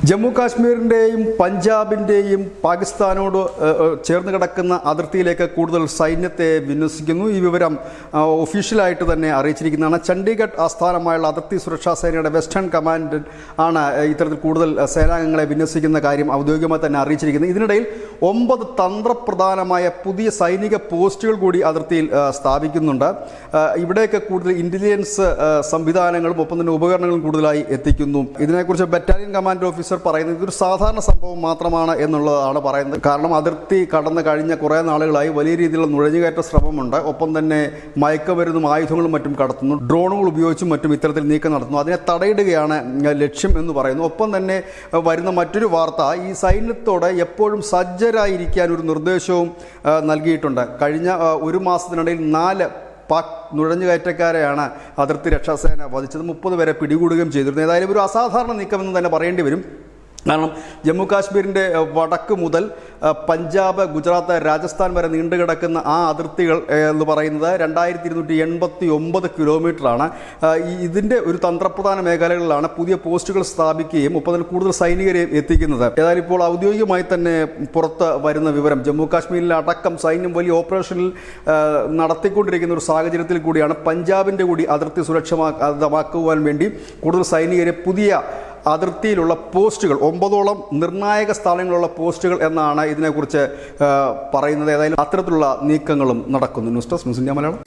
ജമ്മു കാശ്മീരിൻ്റെയും പഞ്ചാബിൻ്റെയും പാകിസ്ഥാനോട് ചേർന്ന് കിടക്കുന്ന അതിർത്തിയിലേക്ക് കൂടുതൽ സൈന്യത്തെ വിന്യസിക്കുന്നു. ഈ വിവരം ഒഫീഷ്യലായിട്ട് തന്നെ അറിയിച്ചിരിക്കുന്നതാണ്. ചണ്ഡീഗഡ് ആസ്ഥാനമായുള്ള അതിർത്തി സുരക്ഷാ സേനയുടെ വെസ്റ്റേൺ കമാൻഡ് ആണ് ഇത്തരത്തിൽ കൂടുതൽ സേനാംഗങ്ങളെ വിന്യസിക്കുന്ന കാര്യം ഔദ്യോഗികമായി തന്നെ അറിയിച്ചിരിക്കുന്നത്. ഇതിനിടയിൽ 9 തന്ത്രപ്രധാനമായ പുതിയ സൈനിക പോസ്റ്റുകൾ കൂടി അതിർത്തിയിൽ സ്ഥാപിക്കുന്നുണ്ട്. ഇവിടേക്ക് കൂടുതൽ ഇൻ്റലിജൻസ് സംവിധാനങ്ങളും ഒപ്പം തന്നെ ഉപകരണങ്ങളും കൂടുതലായി എത്തിക്കുന്നു. ഇതിനെക്കുറിച്ച് ബറ്റാലിയൻ കമാൻഡർ ഓഫീസർ പറയുന്നത് ഇതൊരു സാധാരണ സംഭവം മാത്രമാണ് എന്നുള്ളതാണ് പറയുന്നത്. കാരണം അതിർത്തി കടന്ന് കഴിഞ്ഞ കുറേ നാളുകളായി വലിയ രീതിയിലുള്ള നുഴഞ്ഞുകയറ്റ ശ്രമമുണ്ട്. ഒപ്പം തന്നെ മയക്കുമരുന്നും ആയുധങ്ങളും മറ്റും കടത്തുന്നു. ഡ്രോണുകൾ ഉപയോഗിച്ചും മറ്റും ഇത്തരത്തിൽ നീക്കം നടത്തുന്നു. അതിനെ തടയിടുകയാണ് ലക്ഷ്യം എന്ന് പറയുന്നു. ഒപ്പം തന്നെ വരുന്ന മറ്റൊരു വാർത്ത, ഈ സൈന്യത്തോട് എപ്പോഴും സജ്ജരായിരിക്കാൻ ഒരു നിർദ്ദേശവും നൽകിയിട്ടുണ്ട്. കഴിഞ്ഞ ഒരു മാസത്തിനിടയിൽ 4 പാക് നുഴഞ്ഞുകയറ്റക്കാരെയാണ് അതിർത്തി രക്ഷാസേന വധിച്ചത്. 30 പേരെ പിടികൂടുകയും ചെയ്തിരുന്നു. ഏതായാലും ഒരു അസാധാരണ നീക്കമെന്ന് തന്നെ പറയേണ്ടി വരും. കാരണം ജമ്മു കാശ്മീരിൻ്റെ വടക്ക് മുതൽ പഞ്ചാബ്, ഗുജറാത്ത്, രാജസ്ഥാൻ വരെ നീണ്ടുകിടക്കുന്ന ആ അതിർത്തികൾ എന്ന് പറയുന്നത് 2289 കിലോമീറ്ററാണ്. ഇതിൻ്റെ ഒരു തന്ത്രപ്രധാന മേഖലകളിലാണ് പുതിയ പോസ്റ്റുകൾ സ്ഥാപിക്കുകയും ഒപ്പം തന്നെ കൂടുതൽ സൈനികരെ എത്തിക്കുന്നത്. ഏതായാലും ഇപ്പോൾ ഔദ്യോഗികമായി തന്നെ പുറത്ത് വരുന്ന വിവരം, ജമ്മു കാശ്മീരിലെ അടക്കം സൈന്യം വലിയ ഓപ്പറേഷനിൽ നടത്തിക്കൊണ്ടിരിക്കുന്ന ഒരു സാഹചര്യത്തിൽ കൂടിയാണ് പഞ്ചാബിൻ്റെ കൂടി അതിർത്തി സുരക്ഷിതമാക്കുവാൻ വേണ്ടി കൂടുതൽ സൈനികരെ പുതിയ അതിർത്തിയിലുള്ള പോസ്റ്റുകൾ 9ഓളം നിർണായക സ്ഥലങ്ങളുള്ള പോസ്റ്റുകൾ എന്നാണ് ഇതിനെക്കുറിച്ച് പറയുന്നത്. ഏതായാലും അത്തരത്തിലുള്ള നീക്കങ്ങളും നടക്കുന്നു. News desk news India Malayalam.